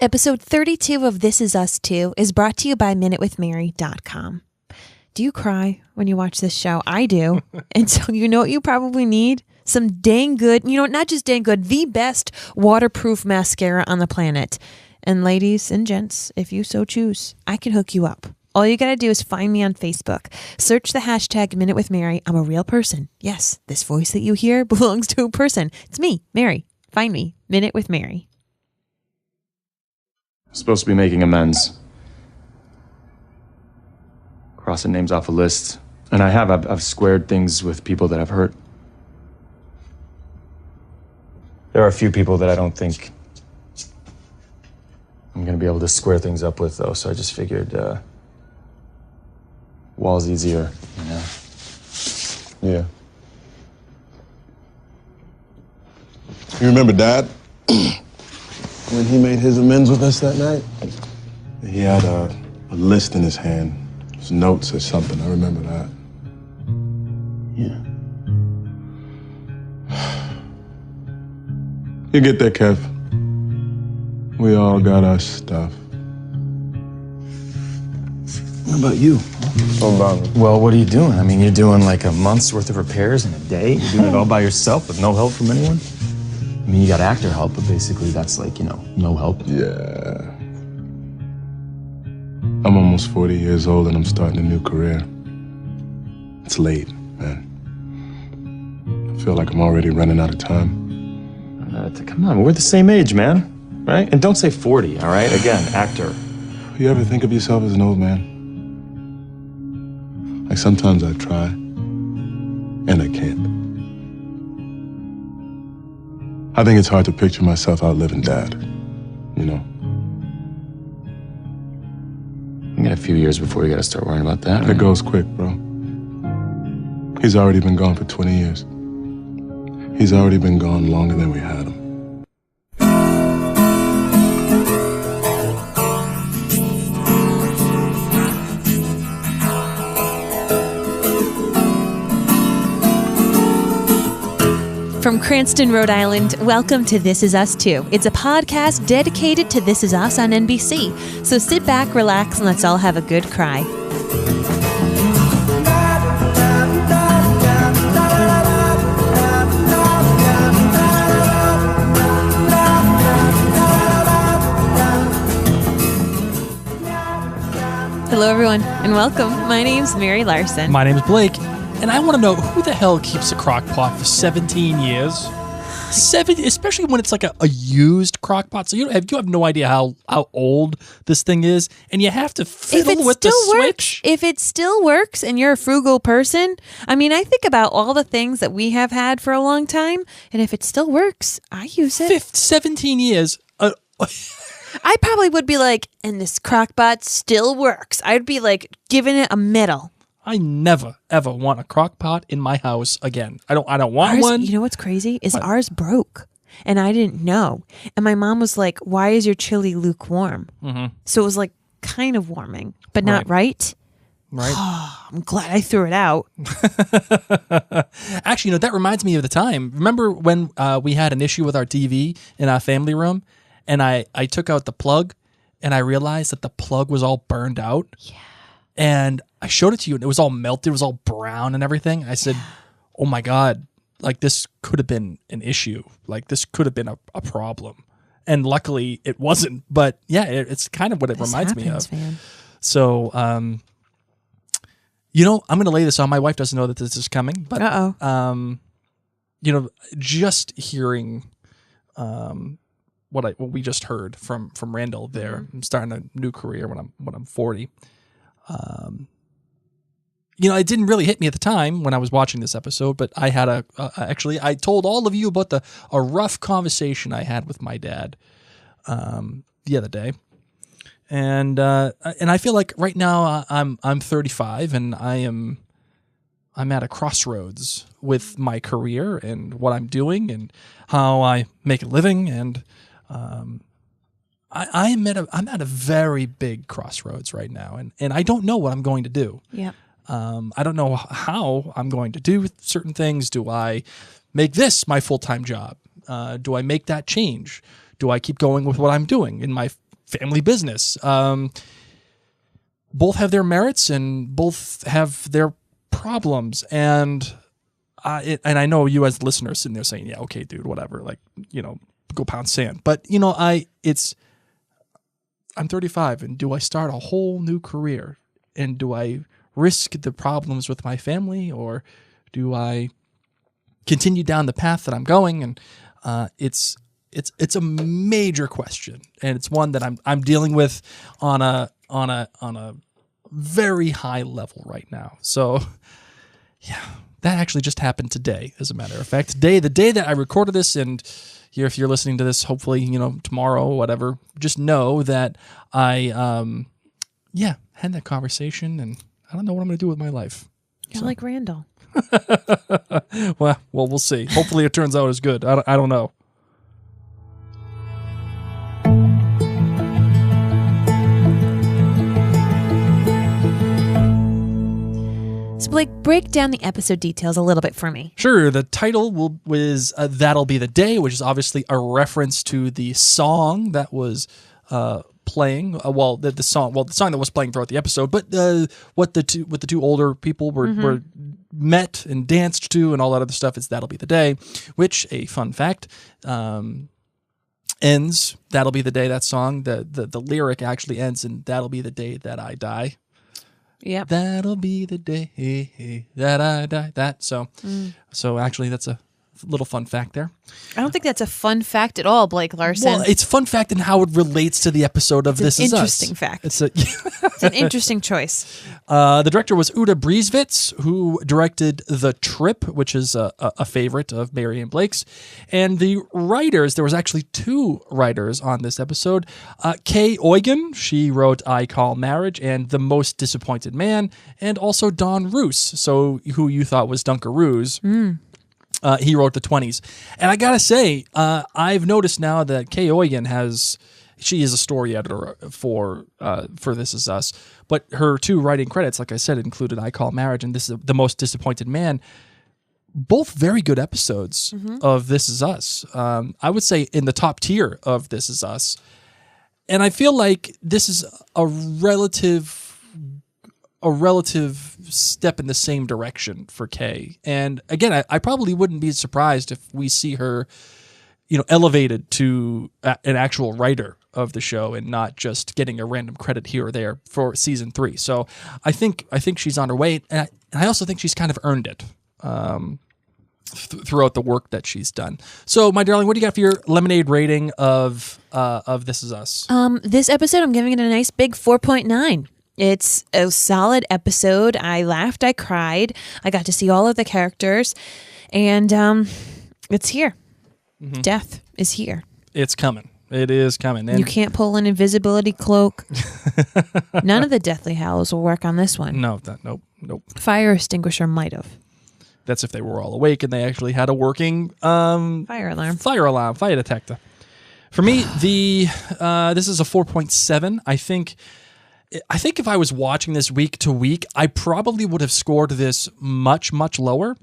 Episode 32 of This Is Us 2 is brought to you by MinuteWithMary.com. Do you cry when you watch this show? I do. And so you know what you probably need? Some dang good, not just dang good, the best waterproof mascara on the planet. And ladies and gents, if you so choose, I can hook you up. All you got to do is find me on Facebook. Search the hashtag Minute with Mary. I'm a real person. Yes, this voice that you hear belongs to a person. It's me, Mary. Find me, Minute with Mary. Supposed to be making amends. Crossing names off a list. And I've squared things with people that I've hurt. There are a few people that I don't think I'm gonna be able to square things up with, though, so I just figured, wall's easier, Yeah. You remember Dad? When he made his amends with us that night? He had a list in his hand. His notes or something, I remember that. Yeah. You get that, Kev? We all got our stuff. What about you? What about me? Well, what are you doing? I mean, you're doing like a month's worth of repairs in a day? You're doing it all by yourself with no help from anyone? I mean, you got actor help, but basically that's like, no help. Yeah. I'm almost 40 years old and I'm starting a new career. It's late, man. I feel like I'm already running out of time. Come on, we're the same age, man. Right? And don't say 40, all right? Again, actor. You ever think of yourself as an old man? Like sometimes I try, and I can't. I think it's hard to picture myself outliving Dad, You got a few years before you gotta start worrying about that. It goes quick, bro. He's already been gone for 20 years. He's already been gone longer than we had him. From Cranston, Rhode Island, welcome to This Is Us 2. It's a podcast dedicated to This Is Us on NBC. So sit back, relax, and let's all have a good cry. Hello, everyone, and welcome. My name's Mary Larson. My name's Blake. And I want to know who the hell keeps a crock pot for 17 years? Especially when it's like a used crock pot. So you have no idea how old this thing is, and you have to fiddle with the switch. If it still works and you're a frugal person, I mean, I think about all the things that we have had for a long time, and if it still works, I use it. 17 years. I probably would be like, and this crock pot still works. I'd be like giving it a medal. I never ever want a crock pot in my house again. I don't want one. You know what's crazy is ours broke, and I didn't know. And my mom was like, "Why is your chili lukewarm?" Mm-hmm. So it was like kind of warming, but not right. Right. Oh, I'm glad I threw it out. Actually, that reminds me of the time. Remember when we had an issue with our TV in our family room, and I took out the plug, and I realized that the plug was all burned out. Yeah. And I showed it to you, and it was all melted. It was all brown and everything. I said, oh, my God, like this could have been an issue. Like this could have been a problem. And luckily it wasn't. But, yeah, it's kind of what it reminds me of. Man. So, I'm going to lay this on. My wife doesn't know that this is coming. But, just hearing what we just heard from Randall there. Mm-hmm. I'm starting a new career when I'm 40. It didn't really hit me at the time when I was watching this episode, but I had I told all of you about a rough conversation I had with my dad the other day, and I feel like right now I'm 35 and I'm at a crossroads with my career and what I'm doing and how I make a living, and I'm at a very big crossroads right now, and I don't know what I'm going to do. Yeah. I don't know how I'm going to do certain things. Do I make this my full-time job? Do I make that change? Do I keep going with what I'm doing in my family business. Both have their merits and both have their problems. And I know you as listeners sitting there saying, yeah, okay, dude, whatever. Like, go pound sand. But, I'm 35, and do I start a whole new career? And do I risk the problems with my family, or do I continue down the path that I'm going? And it's a major question, and it's one that I'm dealing with on a very high level right now. So, yeah, that actually just happened today, as a matter of fact. The day that I recorded this, and here, if you're listening to this, hopefully, tomorrow or whatever, just know that I, had that conversation, and I don't know what I'm going to do with my life. You're like Randall. Well, we'll see. Hopefully it turns out as good. I don't know. So, Blake, break down the episode details a little bit for me. Sure. The title was That'll Be the Day, which is obviously a reference to the song that was playing. The song that was playing throughout the episode, but what the two older people were met and danced to and all that other stuff is That'll Be the Day, which, a fun fact, ends, That'll Be the Day, that song, the lyric actually ends in That'll be the day that I die. Yep. That'll be the day that I die. So actually, that's a little fun fact there. I don't think that's a fun fact at all, Blake Larson. Well, it's a fun fact in how it relates to the episode of This Is Us. Interesting fact. It's an interesting choice. The director was Uta Brieswitz, who directed The Trip, which is a favorite of Mary and Blake's. And the writers, there was actually 2 writers on this episode. Kay Eugen, she wrote I Call Marriage and The Most Disappointed Man, and also Don Roos, who you thought was Dunkaroos. He wrote the 20s. And I gotta say, I've noticed now that Kay Eugen she is a story editor for This Is Us, but her 2 writing credits, like I said, included I Call Marriage and This Is The Most Disappointed Man. Both very good episodes of This Is Us. I would say in the top tier of This Is Us. And I feel like this is a relative step in the same direction for Kay. And again, I probably wouldn't be surprised if we see her, elevated to an actual writer of the show and not just getting a random credit here or there for season 3. So I think she's on her way, and I also think she's kind of earned it throughout the work that she's done. So, my darling, what do you got for your lemonade rating of This Is Us? This episode, I'm giving it a nice big 4.9. It's a solid episode. I laughed, I cried. I got to see all of the characters, and it's here. Death is here. It's coming. It is coming. And you can't pull an invisibility cloak. None of the Deathly Hallows will work on this one. Nope. Fire extinguisher might have. That's if they were all awake and they actually had a working fire alarm, fire detector. For me, this is a 4.7. I think if I was watching this week to week, I probably would have scored this much, much lower.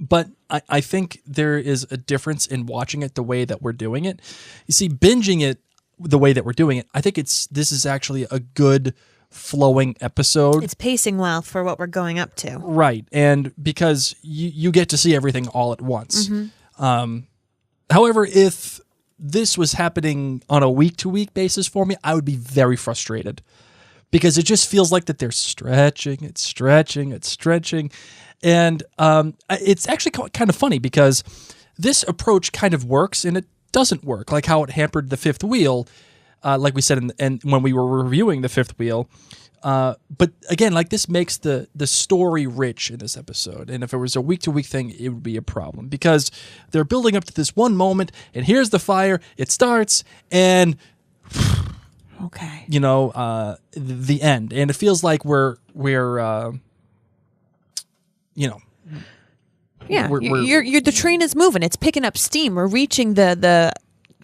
But I think there is a difference in watching it the way that we're doing it. You see, binging it the way that we're doing it, I think this is actually a good flowing episode. It's pacing well for what we're going up to. Right. And because you get to see everything all at once. However, if this was happening on a week-to-week basis for me, I would be very frustrated because it just feels like that they're stretching. And it's actually kind of funny because this approach kind of works and it doesn't work, like how it hampered The Fifth Wheel, like we said when we were reviewing The Fifth Wheel. But again, like this makes the story rich in this episode. And if it was a week-to-week thing, it would be a problem because they're building up to this one moment and here's the fire, it starts, and okay, the end. And it feels like we're the train is moving. It's picking up steam. We're reaching the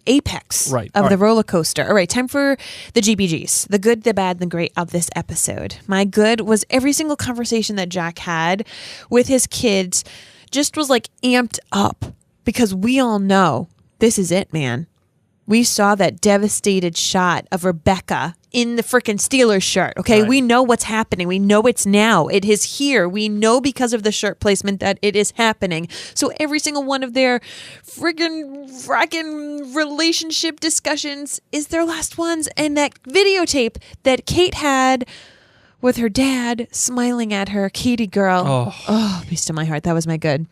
apex of the roller coaster. All right, time for the GBGs. The good, the bad, the great of this episode. My good was every single conversation that Jack had with his kids just was like amped up because we all know this is it, man. We saw that devastated shot of Rebecca in the freaking Steelers shirt. Okay, Right. we know what's happening. We know it's now. It is here. We know because of the shirt placement that it is happening. So every single one of their frickin' relationship discussions is their last ones. And that videotape that Kate had with her dad smiling at her, Katie girl. Oh, piece to my heart. That was my good.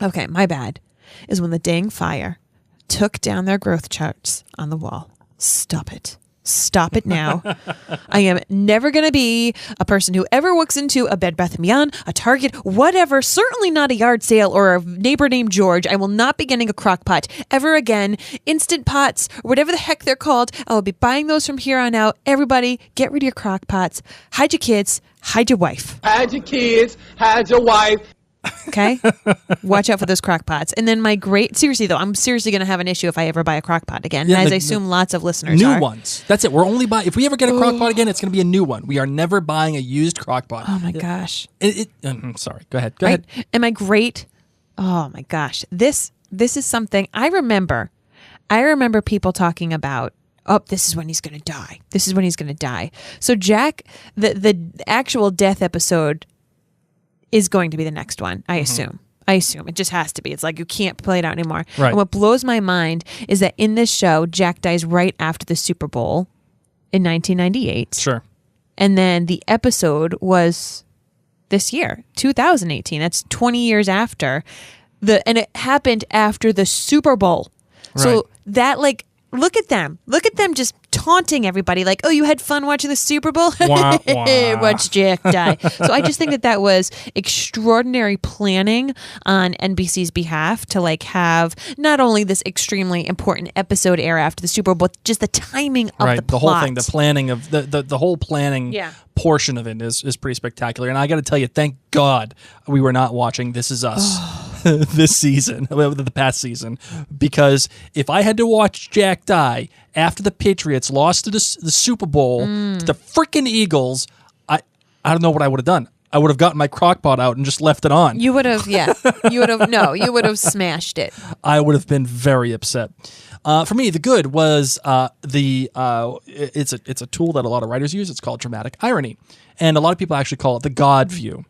Okay, my bad. Is when the dang fire took down their growth charts on the wall. Stop it. Stop it now. I am never going to be a person who ever walks into a Bed Bath & Beyond, a Target, whatever, certainly not a yard sale or a neighbor named George. I will not be getting a crock pot ever again. Instant pots, or whatever the heck they're called. I will be buying those from here on out. Everybody, get rid of your crock pots. Hide your kids. Hide your wife. Hide your kids. Hide your wife. Okay? Watch out for those crock pots. And then seriously though, I'm seriously going to have an issue if I ever buy a crock pot again. Yeah, as I assume lots of listeners New are. ones. That's it. We're only buying, if we ever get a crock pot again, it's going to be a new one. We are never buying a used crock pot. Oh my gosh. Sorry. Go ahead. Go ahead. Am I great? Oh my gosh. This is something I remember. I remember people talking about, oh, this is when he's going to die. This is when he's going to die. So Jack, the actual death episode is going to be the next one, I assume. I assume. It just has to be. It's like you can't play it out anymore. Right. And what blows my mind is that in this show, Jack dies right after the Super Bowl in 1998. Sure. And then the episode was this year, 2018. That's 20 years after. And it happened after the Super Bowl. Right. So that, like, look at them. Look at them just taunting everybody like, oh, you had fun watching the Super Bowl? Wah, wah. Watch Jack die. So I just think that was extraordinary planning on NBC's behalf to like have not only this extremely important episode air after the Super Bowl, but just the timing of the plot. Whole thing, the planning of the whole planning portion of it is pretty spectacular. And I got to tell you, thank God we were not watching This Is Us this season, the past season, because if I had to watch Jack die after the Patriots lost to the Super Bowl to the freaking Eagles, I don't know what I would have done. I would have gotten my crock pot out and just left it on. You would have, you would have smashed it. I would have been very upset. For me, the good was it's a tool that a lot of writers use. It's called dramatic irony, and a lot of people actually call it the God view,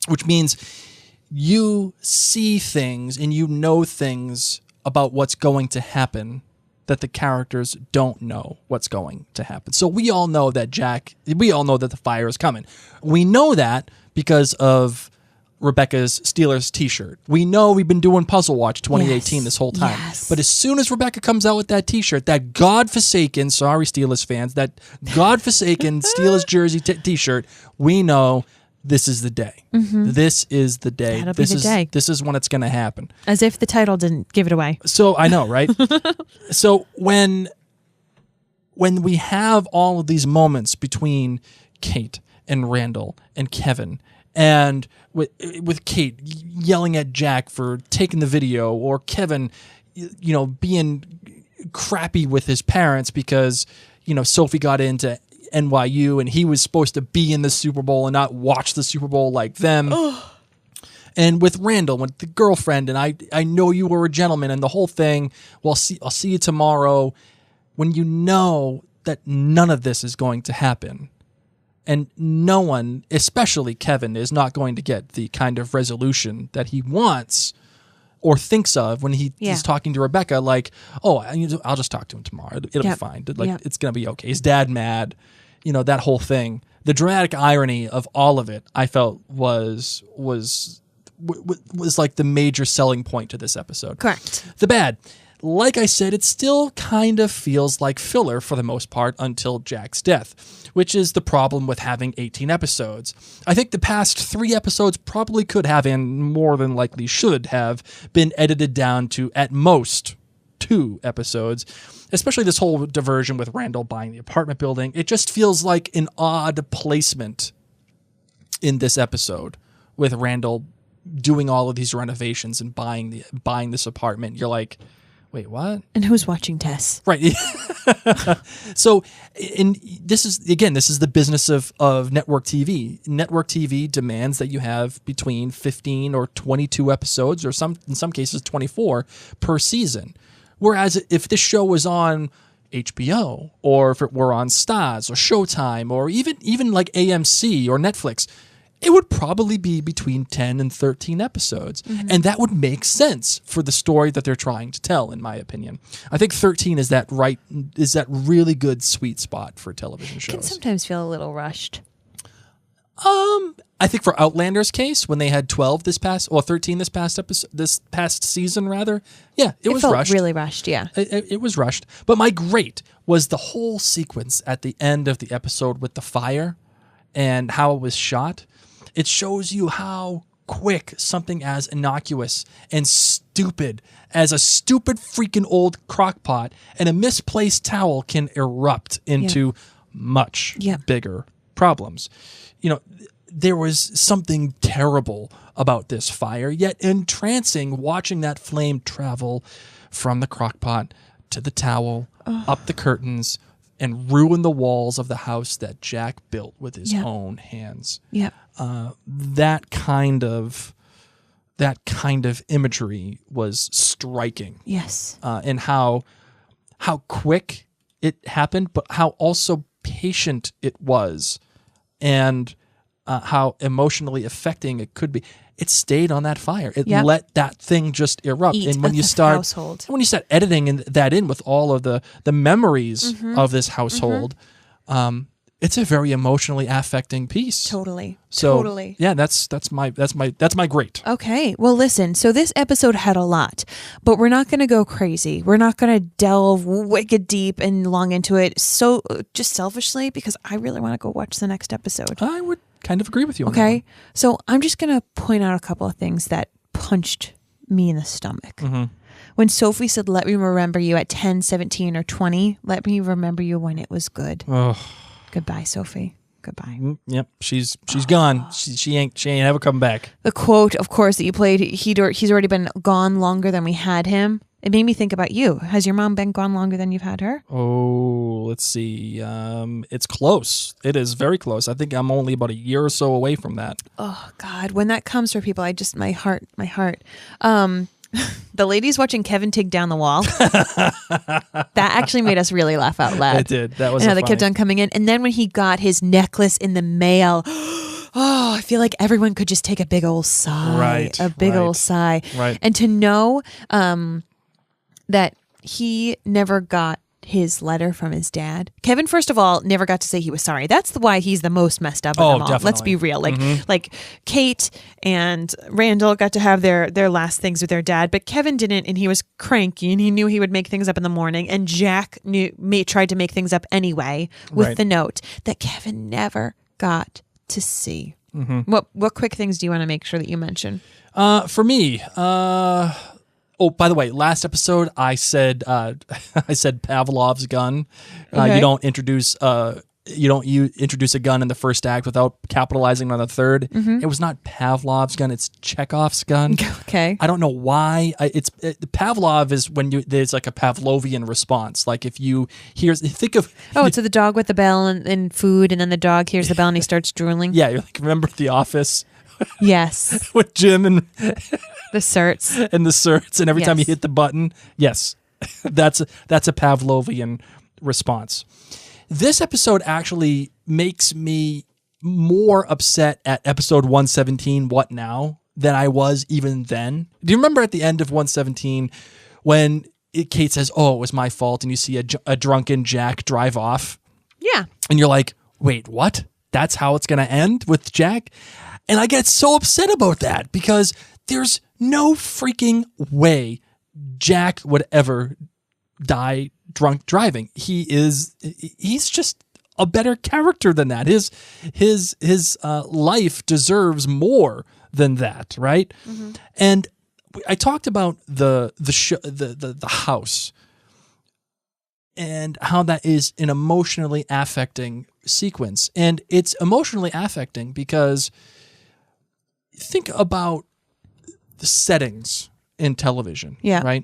which means you see things and you know things about what's going to happen that the characters don't know what's going to happen. So we all know that the fire is coming. We know that because of Rebecca's Steelers t-shirt. We know we've been doing Puzzle Watch 2018 this whole time. Yes. But as soon as Rebecca comes out with that t-shirt, that godforsaken, sorry Steelers fans, that godforsaken Steelers jersey t-shirt, we know this is the day. Mm-hmm. This is the day. That'll be the day. This is when it's going to happen. As if the title didn't give it away. So I know, right? So when we have all of these moments between Kate and Randall and Kevin, and with Kate yelling at Jack for taking the video, or Kevin, being crappy with his parents because, Sophie got into NYU and he was supposed to be in the Super Bowl and not watch the Super Bowl like them. And with Randall, with the girlfriend, and I know you were a gentleman, and the whole thing, well, I'll see you tomorrow, when you know that none of this is going to happen. And no one, especially Kevin, is not going to get the kind of resolution that he wants or thinks of when he's talking to Rebecca, like, oh, I'll just talk to him tomorrow. It'll be fine. It's going to be okay. His dad mad, that whole thing. The dramatic irony of all of it, I felt was like the major selling point to this episode. Correct. The bad, like I said, it still kind of feels like filler for the most part until Jack's death, which is the problem with having 18 episodes. I think the past 3 episodes probably could have, and more than likely should have, been edited down to at most 2 episodes, especially this whole diversion with Randall buying the apartment building. It just feels like an odd placement in this episode with Randall doing all of these renovations and buying this apartment. You're like, wait, what? And who's watching Tess? Right. So, this is the business of network TV. Network TV demands that you have between 15 or 22 episodes, or in some cases 24 per season. Whereas if this show was on HBO, or if it were on Stars or Showtime, or even like AMC or Netflix, it would probably be between 10 and 13 episodes. And that would make sense for the story that they're trying to tell, in my opinion. I think 13 is that really good sweet spot for television shows. Can sometimes feel a little rushed. I think for Outlander's case, when they had 13 this past season, rather, yeah, it was felt rushed. Really rushed, yeah. It was rushed. But my great was the whole sequence at the end of the episode with the fire and how it was shot. It shows you how quick something as innocuous and stupid as a stupid freaking old crock pot and a misplaced towel can erupt into much bigger problems. You know, there was something terrible about this fire, yet entrancing watching that flame travel from the crock pot to the towel, up the curtains, and ruin the walls of the house that Jack built with his own hands. Yeah. That kind of imagery was striking. Yes. And how quick it happened, but how also patient it was, and how emotionally affecting it could be. It stayed on that fire. It let that thing just erupt. And when you start editing that in with all of the memories of this household, it's a very emotionally affecting piece. Totally. So, totally. Yeah, that's my great. Okay. Well, listen. So this episode had a lot, but we're not going to go crazy. We're not going to delve wicked deep and long into it. So just selfishly, because I really want to go watch the next episode. I would kind of agree with you on that Okay. one. So I'm just going to point out a couple of things that punched me in the stomach. When Sophie said, "Let me remember you at 10, 17, or 20, let me remember you when it was good." Oh. Goodbye, Sophie. Goodbye. Yep, she's gone. She ain't ever coming back. The quote, of course, that you played, he's already been gone longer than we had him. It made me think about you. Has your mom been gone longer than you've had her? Oh, let's see. It's close. It is very close. I think I'm only about a year or so away from that. Oh, God. When that comes for people, my heart. The ladies watching Kevin take down the wall. That actually made us really laugh out loud. It did. That was they kept on coming in. And then when he got his necklace in the mail, I feel like everyone could just take a big old sigh. Right. A big old sigh. Right. And to know that he never got his letter from his dad. Kevin, first of all, never got to say he was sorry. That's why he's the most messed up of them all. Definitely. Let's be real. Like Kate and Randall got to have their last things with their dad, but Kevin didn't, and he was cranky, and he knew he would make things up in the morning, and Jack tried to make things up anyway with the note that Kevin never got to see. What quick things do you want to make sure that you mention? For me, oh, by the way, last episode I said Pavlov's gun. Okay. You don't introduce a gun in the first act without capitalizing on the third. It was not Pavlov's gun; it's Chekhov's gun. Okay. I don't know why. Pavlov is when there's like a Pavlovian response. Like if you think of So the dog with the bell and food, and then the dog hears the bell and he starts drooling. Yeah, you're like, remember The Office? Yes. With Jim and the certs and every time you hit the button, yes, that's a Pavlovian response. This episode actually makes me more upset at episode 117, What Now, than I was even then. Do you remember at the end of 117 when Kate says, "Oh, it was my fault," and you see a drunken Jack drive off? Yeah. And you're like, wait, what? That's how it's going to end with Jack? And I get so upset about that because there's no freaking way Jack would ever die drunk driving. He's just a better character than that. His life deserves more than that, right? And I talked about the house and how that is an emotionally affecting sequence. And it's emotionally affecting because think about the settings in television, right?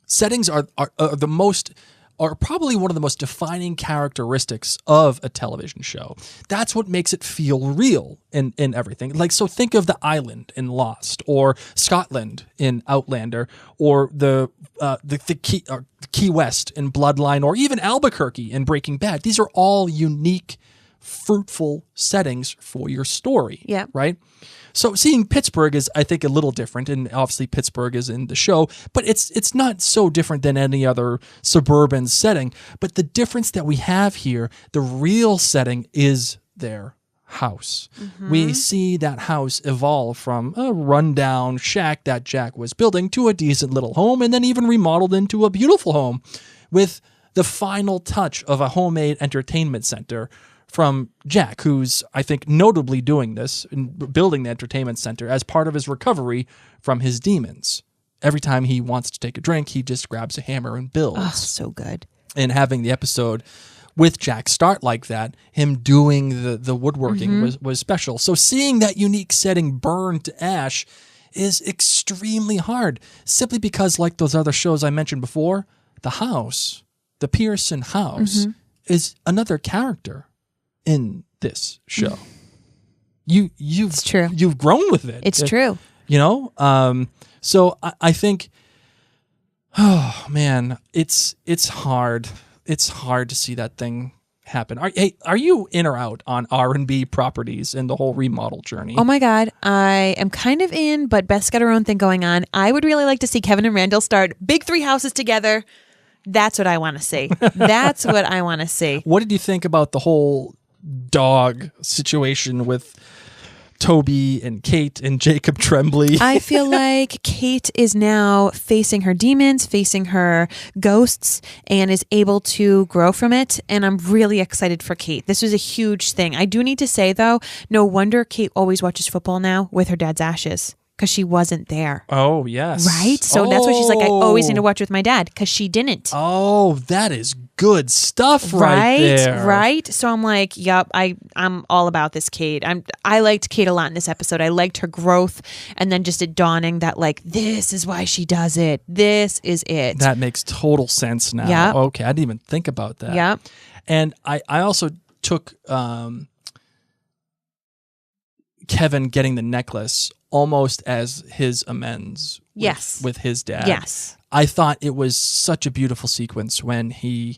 Settings are the most are probably one of the most defining characteristics of a television show. That's what makes it feel real in everything. Like, so think of the island in Lost, or Scotland in Outlander, or the Key West in Bloodline, or even Albuquerque in Breaking Bad. These are all unique, fruitful settings for your story. Yeah. Right? So seeing Pittsburgh is, I think, a little different, and obviously Pittsburgh is in the show, but it's not so different than any other suburban setting. But the difference that we have here, the real setting, is their house. We see that house evolve from a rundown shack that Jack was building to a decent little home, and then even remodeled into a beautiful home with the final touch of a homemade entertainment center from Jack, who's, I think, notably doing this and building the entertainment center as part of his recovery from his demons. Every time he wants to take a drink, he just grabs a hammer and builds. Oh, so good. And having the episode with Jack start like that, him doing the woodworking was special. So seeing that unique setting burn to ash is extremely hard, simply because, like those other shows I mentioned before, the house, the Pearson house, is another character in this show. It's true. You've grown with it. It's true. You know? So I think, oh man, it's hard. It's hard to see that thing happen. Are you in or out on R&B properties and the whole remodel journey? Oh my God. I am kind of in, but Beth's got her own thing going on. I would really like to see Kevin and Randall start big 3 houses together. That's what I want to see. That's what I want to see. What did you think about the whole dog situation with Toby and Kate and Jacob Tremblay? I feel like Kate is now facing her demons, facing her ghosts, and is able to grow from it. And I'm really excited for Kate. This was a huge thing. I do need to say, though, no wonder Kate always watches football now with her dad's ashes, because she wasn't there. Oh, yes. Right? So that's why she's like, I always need to watch with my dad, because she didn't. Oh, that is good stuff right there. Right? So I'm like, yep, I'm all about this Kate. I liked Kate a lot in this episode. I liked her growth, and then just it dawning that, like, this is why she does it. This is it. That makes total sense now. Yep. Okay, I didn't even think about that. Yep. And I also took Kevin getting the necklace almost as his amends with his dad. Yes. I thought it was such a beautiful sequence when he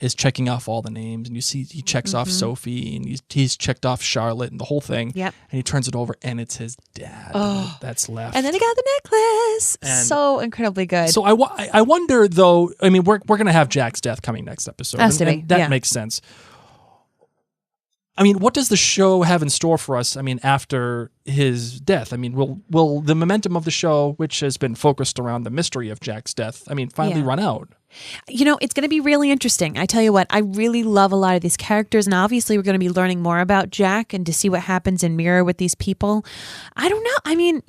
is checking off all the names, and you see he checks off Sophie, and he's checked off Charlotte and the whole thing. Yep. And he turns it over, and it's his dad that's left. And then he got the necklace. And so incredibly good. So I wonder, though, I mean, we're going to have Jack's death coming next episode. Has to be, and that yeah. makes sense. I mean, what does the show have in store for us? I mean, after his death, I mean, will the momentum of the show, which has been focused around the mystery of Jack's death, I mean, finally run out? You know, it's going to be really interesting. I tell you what, I really love a lot of these characters, and obviously we're going to be learning more about Jack and to see what happens in Mirror with these people. I don't know. I mean,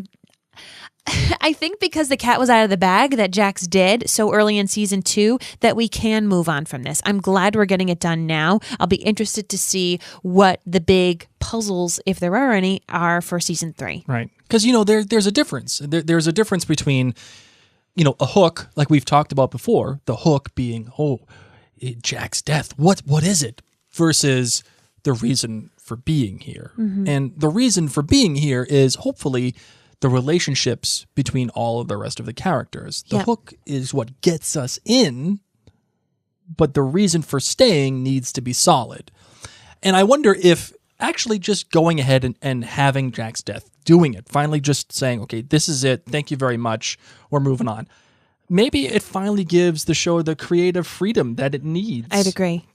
I think because the cat was out of the bag that Jack's dead so early in season 2 that we can move on from this. I'm glad we're getting it done now. I'll be interested to see what the big puzzles, if there are any, are for season 3. Right. Because, you know, there's a difference. There's a difference between, you know, a hook, like we've talked about before, the hook being, Jack's death. What is it? Versus the reason for being here. And the reason for being here is hopefully the relationships between all of the rest of the characters. The hook is what gets us in, but the reason for staying needs to be solid. And I wonder if actually just going ahead and having Jack's death, doing it, finally just saying, okay, this is it. Thank you very much. We're moving on. Maybe it finally gives the show the creative freedom that it needs. I'd agree.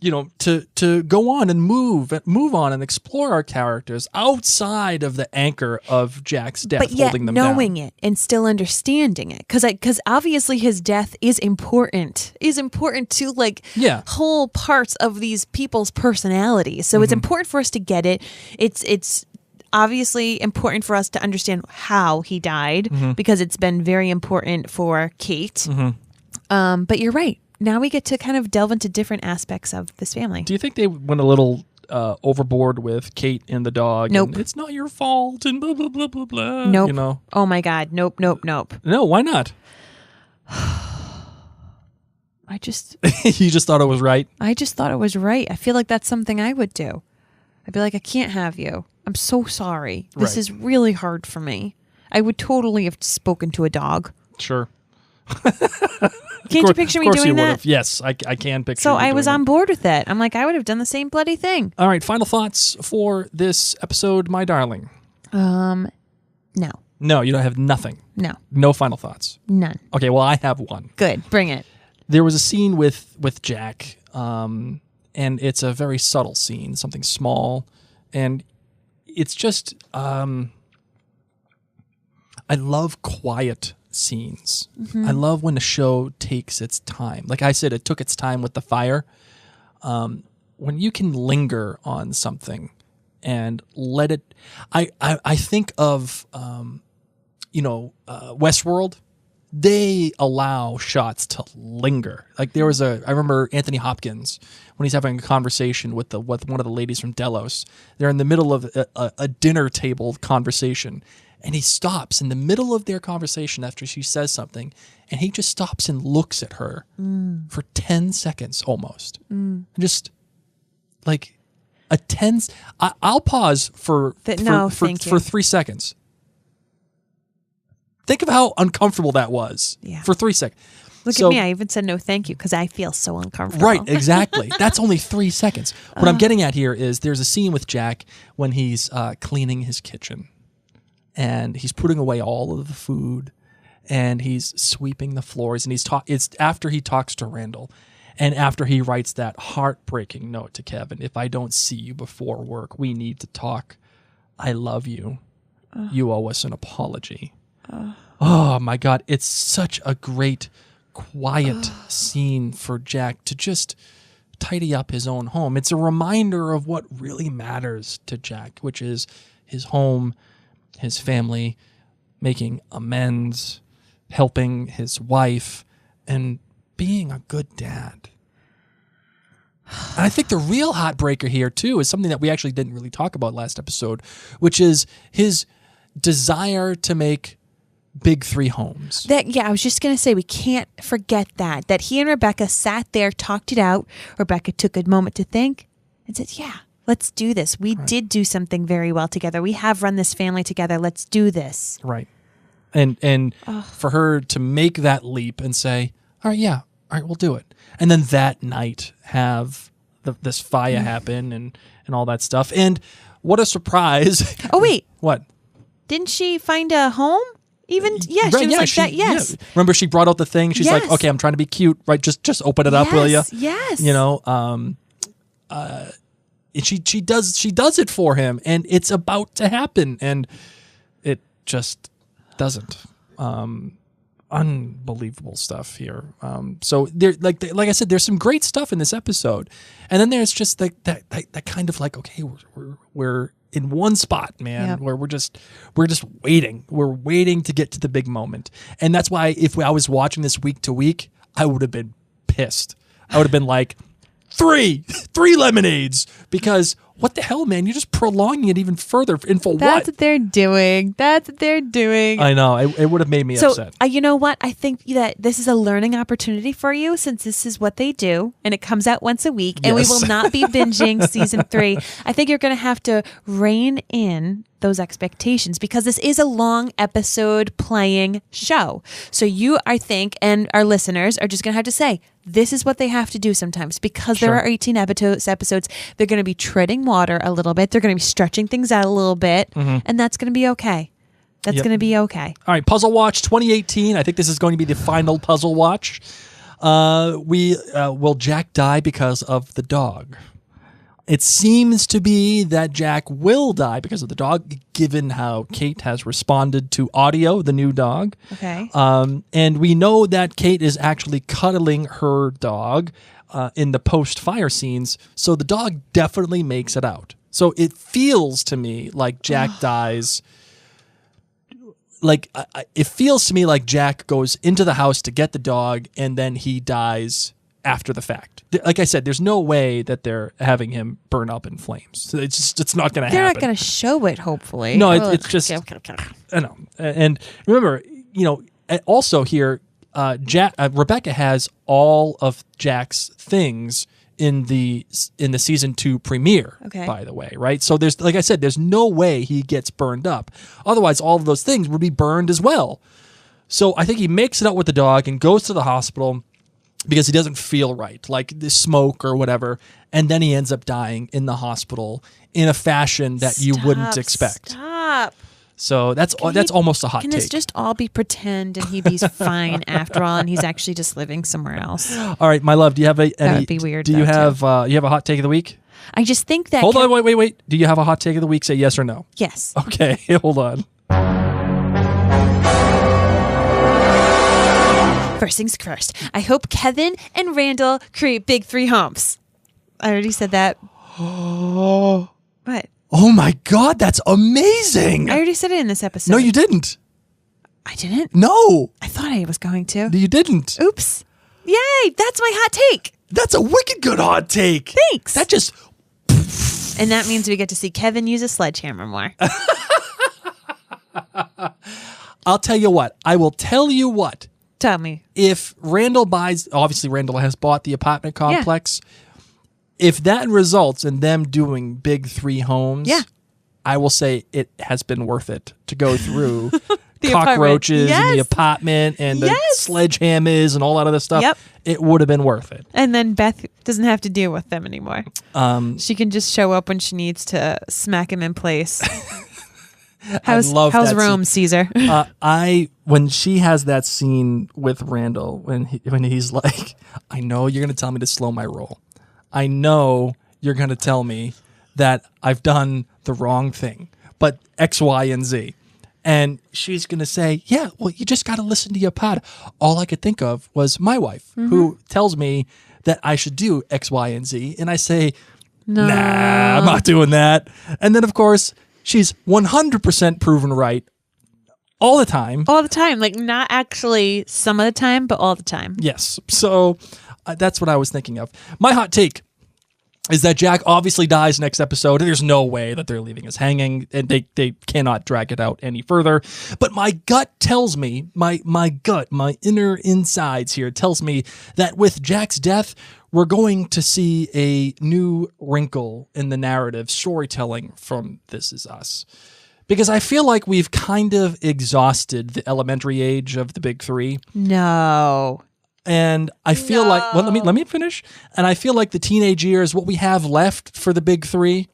You know, to go on and move on and explore our characters outside of the anchor of Jack's death, but yet holding them knowing down. it and still understanding it, because obviously his death is important to whole parts of these people's personalities. So it's important for us to get it. It's obviously important for us to understand how he died, because it's been very important for Kate. But you're right. Now we get to kind of delve into different aspects of this family. Do you think they went a little overboard with Kate and the dog? Nope. And it's not your fault and blah, blah, blah, blah, blah. Nope. You know? Oh my God. Nope. No, why not? I just You just thought it was right? thought it was right. I feel like that's something I would do. I'd be like, I can't have you. I'm so sorry. This Right. is really hard for me. I would totally have spoken to a dog. Sure. Can't you picture me doing that? Would've. Yes, I can picture So you I was doing on it. board with it. I'm like, I would have done the same bloody thing. All right, final thoughts for this episode, my darling. No, No, you don't have nothing. no, No final thoughts. none. Okay, well, I have one. Good. Bring it. There was a scene with Jack, and it's a very subtle scene, something small, and it's just I love quiet scenes. I love when the show takes its time. Like I said, it took its time with the fire. When you can linger on something and let it, I think of Westworld. They allow shots to linger. Like there was I remember Anthony Hopkins when he's having a conversation with one of the ladies from Delos. They're in the middle of a dinner table conversation, and he stops in the middle of their conversation after she says something, and he just stops and looks at her for 10 seconds almost. Just like a 10. I'll pause for Thank you. 3 seconds. Think of how uncomfortable that was for 3 seconds. Look at me. I even said no thank you because I feel so uncomfortable. Right, exactly. That's only 3 seconds. What I'm getting at here is there's a scene with Jack when he's cleaning his kitchen. And he's putting away all of the food. And he's sweeping the floors. And it's after he talks to Randall. And after he writes that heartbreaking note to Kevin, if I don't see you before work, we need to talk. I love you. You owe us an apology. Oh my God, it's such a great, quiet scene for Jack to just tidy up his own home. It's a reminder of what really matters to Jack, which is his home, his family, making amends, helping his wife, and being a good dad. And I think the real heartbreaker here, too, is something that we actually didn't really talk about last episode, which is his desire to make big three homes. I was just going to say, we can't forget that he and Rebecca sat there, talked it out. Rebecca took a moment to think and said, yeah, let's do this. We did do something very well together. We have run this family together. Let's do this. Right. And for her to make that leap and say, all right, we'll do it. And then that night have this fire happen and all that stuff. And what a surprise. Oh, wait. What? Didn't she find a home? Even she was like that. Yes. Yeah. Remember, she brought out the thing. She's like, "Okay, I'm trying to be cute, right? Just open it up, will you?" Yes. She does it for him, and it's about to happen, and it just doesn't. Unbelievable stuff here. So there, like I said, there's some great stuff in this episode, and then there's just that kind of like, okay, we're in one spot, man, Yep. where we're just waiting. We're waiting to get to the big moment. And that's why if I was watching this week to week, I would have been pissed. I would have been like, three lemonades, because what the hell, man? You're just prolonging it even further. And for That's what? what they're doing. That's what they're doing. I know. It would have made me upset. You know what? I think that this is a learning opportunity for you, since this is what they do, and it comes out once a week, and Yes. we will not be binging season 3. I think you're going to have to rein in those expectations, because this is a long episode playing show. So you, I think, and our listeners are just going to have to say, this is what they have to do sometimes, because there Sure. are 18 episodes. They're going to be treading water a little bit. They're going to be stretching things out a little bit, and that's going to be okay. That's Yep. going to be okay. All right, Puzzle Watch 2018. I think this is going to be the final Puzzle Watch. Will Jack die because of the dog? It seems to be that Jack will die because of the dog, given how Kate has responded to Audio, the new dog. Okay. And we know that Kate is actually cuddling her dog in the post-fire scenes, so the dog definitely makes it out. So it feels to me like Jack dies. Like it feels to me like Jack goes into the house to get the dog, and then he dies after the fact. Like I said, there's no way that they're having him burn up in flames. So it's not going to happen. They're not going to show it, hopefully. No, it's just. I know. And remember, also here, Rebecca has all of Jack's things in the season 2 premiere, Okay. by the way, right? So there's, like I said, there's no way he gets burned up. Otherwise, all of those things would be burned as well. So I think he makes it out with the dog and goes to the hospital because he doesn't feel right, like the smoke or whatever. And then he ends up dying in the hospital in a fashion that you wouldn't expect. Stop. So that's almost a hot Can take. this just all be pretend and he's fine after all and he's actually just living somewhere else? All right, my love, do you have any? would be weird, Do you though, have you have a hot take of the week? I just think that... Hold on, wait. Do you have a hot take of the week? Say yes or no. Yes. Okay, hold on. First things first. I hope Kevin and Randall create big 3 homes. I already said that. What? Oh my God, that's amazing! I already said it in this episode. No, you didn't. I didn't? No, I thought I was going to. you didn't. Oops. Yay, that's my hot take. That's a wicked good hot take. Thanks. That just And that means we get to see Kevin use a sledgehammer more. I'll tell you what. I will tell you what. Tell me. If Randall buys, obviously Randall has bought the apartment complex. If that results in them doing big 3 homes, I will say it has been worth it to go through cockroaches in the apartment and the sledgehammers and all that other stuff. Yep. It would have been worth it. And then Beth doesn't have to deal with them anymore. She can just show up when she needs to smack him in place. How's Rome, Caesar? When she has that scene with Randall, when he's like, I know you're going to tell me to slow my roll. I know you're going to tell me that I've done the wrong thing, but X, Y, and Z. And she's going to say, yeah, well, you just got to listen to your pod. All I could think of was my wife, who tells me that I should do X, Y, and Z. And I say, No. nah, I'm not doing that. And then, of course, she's 100% proven right all the time. All the time. Like, not actually some of the time, but all the time. Yes. So that's what I was thinking of. My hot take is that Jack obviously dies next episode. There's no way that they're leaving us hanging, and they cannot drag it out any further. But my gut tells me, my gut, my inner insides here tells me that with Jack's death, we're going to see a new wrinkle in the narrative storytelling from This Is Us. Because I feel like we've kind of exhausted the elementary age of the big 3. No. And I feel like, well, let me finish. And I feel like the teenage years, what we have left for the big 3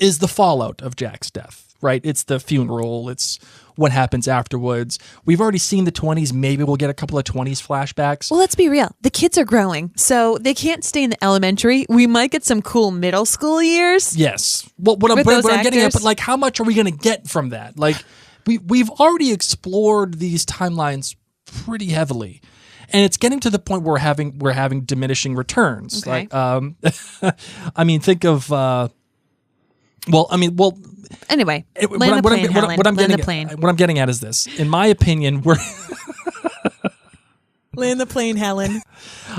is the fallout of Jack's death, right? It's the funeral. It's what happens afterwards. We've already seen the 20s. Maybe we'll get a couple of 20s flashbacks. Well, let's be real. The kids are growing, so they can't stay in the elementary. We might get some cool middle school years. Yes. Well, what I'm getting at, but like, how much are we going to get from that? Like, we've already explored these timelines pretty heavily. And it's getting to the point where we're having diminishing returns. Okay. Like, I mean, think of, Anyway, what I'm getting at is this. In my opinion, we're land the plane, Helen.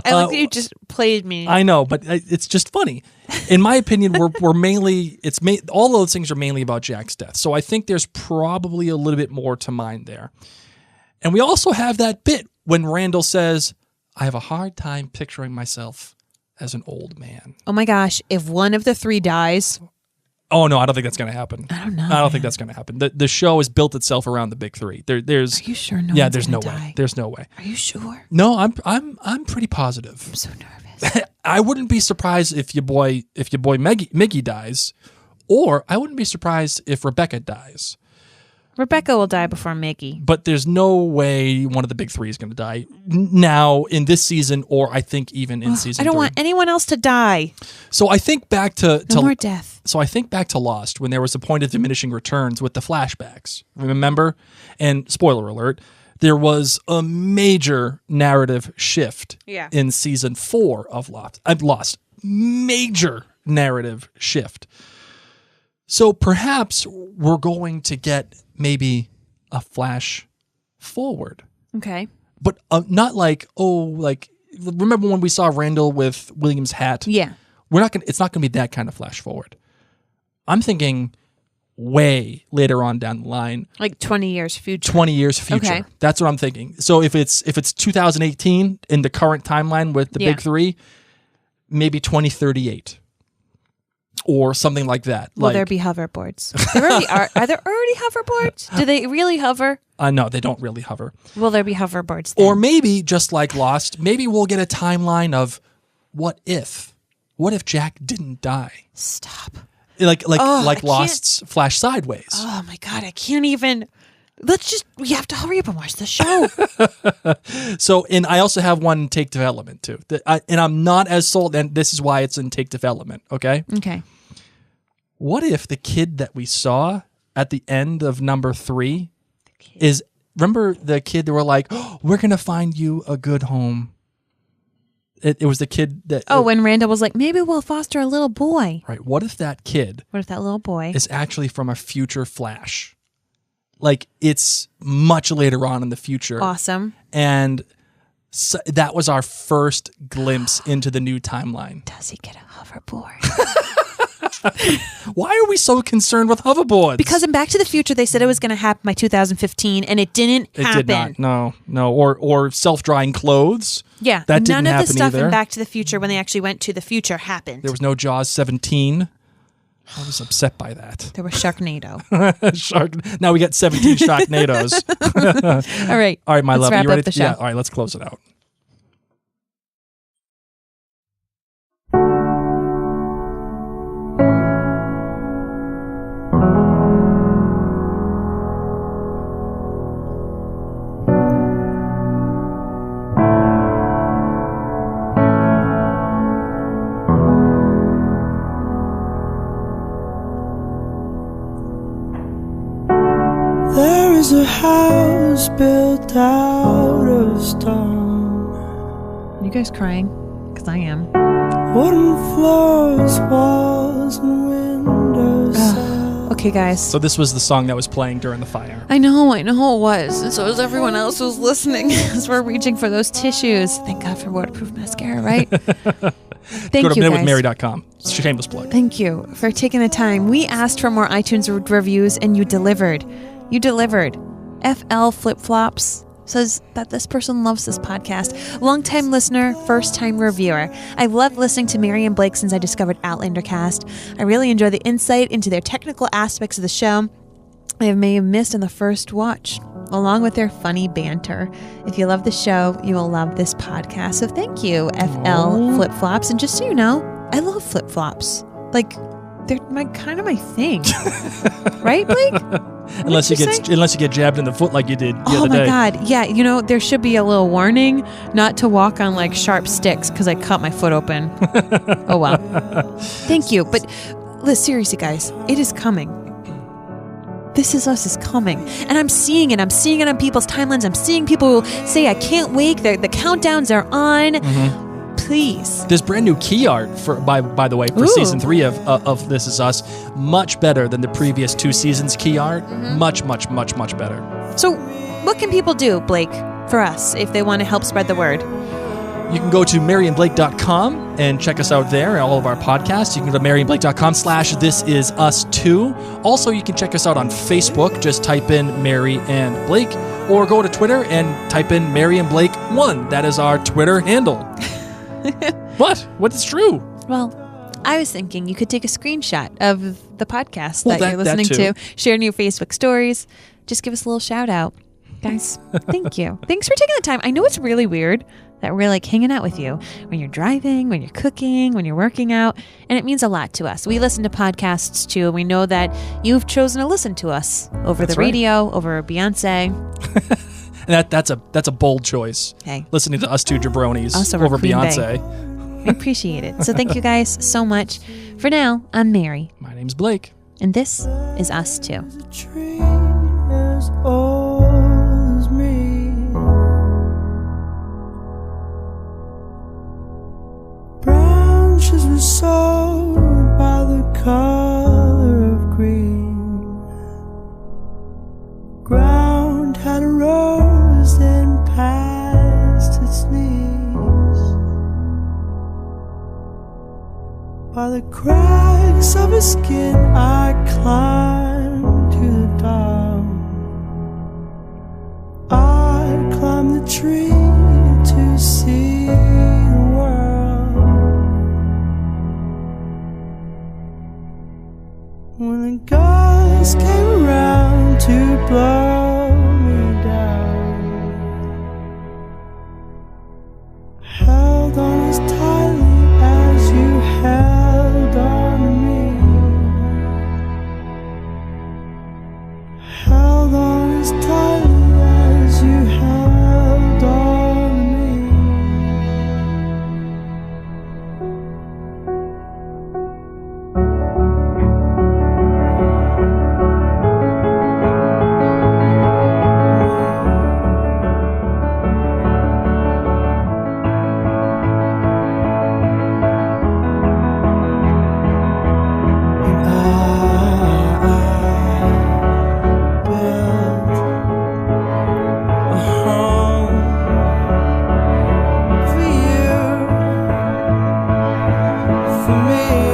I like that you just played me. I know, but it's just funny. In my opinion, we're mainly all those things are mainly about Jack's death. So I think there's probably a little bit more to mine there. And we also have that bit when Randall says, I have a hard time picturing myself as an old man. Oh my gosh, if one of the 3 dies. Oh, no, I don't think that's going to happen. I don't know. I don't think that's going to happen. The show has built itself around the big 3. There's. Are you sure no Yeah, one's there's no gonna die? way. There's no way. Are you sure? No, I'm pretty positive. I'm so nervous. I wouldn't be surprised if your boy Mickey dies, or I wouldn't be surprised if Rebecca dies. Rebecca will die before Mickey. But there's no way one of the big 3 is going to die now in this season, or I think even in season 3. I don't want anyone else to die. So I think back to No more death. So I think back to Lost when there was a point of diminishing returns with the flashbacks. Remember? And spoiler alert, there was a major narrative shift in season 4 of Lost. Major narrative shift. So perhaps we're going to get maybe a flash forward. Okay. But not like, remember when we saw Randall with William's hat? Yeah. It's not going to be that kind of flash forward. I'm thinking, way later on down the line. Like 20 years future. 20 years future. Okay. That's what I'm thinking. So if it's 2018 in the current timeline with the big three, maybe 2038 or something like that. Will there be hoverboards? There already are there already hoverboards? Do they really hover? No, they don't really hover. Will there be hoverboards then? Or maybe, just like Lost, maybe we'll get a timeline of what if Jack didn't die? Stop. Like Lost's Flash Sideways. Oh my God, I can't even. We have to hurry up and watch the show. So, and I also have one in take development too. And I'm not as sold, and this is why it's in take development, okay? Okay. What if the kid that we saw at the end of number 3 is, remember the kid that were like, oh, we're going to find you a good home. It was the kid that... when Randall was like, maybe we'll foster a little boy. Right. What if that kid... What if that little boy... is actually from a future Flash? Like, it's much later on in the future. Awesome. And so that was our first glimpse into the new timeline. Does he get a hoverboard? Why are we so concerned with hoverboards? Because in Back to the Future, they said it was going to happen by 2015, and it didn't happen. It did not. No. Or self-drying clothes. Yeah. That didn't happen either. None of the stuff either. in Back to the Future, when they actually went to the future, happened. There was no Jaws 17. I was upset by that. There was Sharknado. Now we got 17 Sharknadoes. All right. All right, my love. Are you ready? Wrap up the show. Yeah. All right, let's close it out. There is a house built out of stone. Are you guys crying? Because I am. Wooden floors, walls, and windows. Okay, guys. So this was the song that was playing during the fire. I know it was. And so is everyone else who's listening as we're reaching for those tissues. Thank God for waterproof mascara, right? Thank Go to you, guys. minutewithmary.com. Shameless plug. Thank you for taking the time. We asked for more iTunes reviews, and you delivered. You delivered. FL Flip-Flops says that this person loves this podcast. Longtime listener, first-time reviewer. I love listening to Mary and Blake since I discovered Outlander Cast. I really enjoy the insight into their technical aspects of the show I may have missed in the first watch, along with their funny banter. If you love the show, you will love this podcast. So thank you, FL Flip-Flops. And just so you know, I love flip-flops. Like, they're my thing. Right, Blake? Unless you get jabbed in the foot like you did the other day. Oh my God. Yeah, there should be a little warning not to walk on like sharp sticks because I cut my foot open. Oh well. Thank you. But seriously, guys, it is coming. This Is Us is coming. And I'm seeing it. I'm seeing it on people's timelines. I'm seeing people say, I can't wait. The countdowns are on. Mm-hmm. Please. There's brand new key art by the way for season 3 of This Is Us. Much better than the previous 2 seasons key art. Mm-hmm. Much better. So what can people do, Blake, for us if they want to help spread the word? You can go to maryandblake.com and check us out there, all of our podcasts. You can go to maryandblake.com/thisisus2. Also, you can check us out on Facebook. Just type in Mary and Blake, or go to Twitter and type in Mary and Blake 1. That is our Twitter handle. What? What is true? Well, I was thinking you could take a screenshot of the podcast that you're listening to, share in your Facebook stories. Just give us a little shout out. Guys, thank you. Thanks for taking the time. I know it's really weird that we're like hanging out with you when you're driving, when you're cooking, when you're working out, and it means a lot to us. We listen to podcasts too, and we know that you've chosen to listen to us over the radio, over Beyonce. And that's a bold choice. Hey. Listening to us two jabronis over Queen Beyonce. Bey. I appreciate it. So thank you guys so much. For now, I'm Mary. My name's Blake. And this is Us Too. The tree as old as me. Branches were sold by the color of green. Ground had rose then past its knees. By the cracks of his skin I climbed tree to see the world. When the gods came around to blow me down, held on as tightly as you held on to me. Held on as tightly as you held on to me. For me.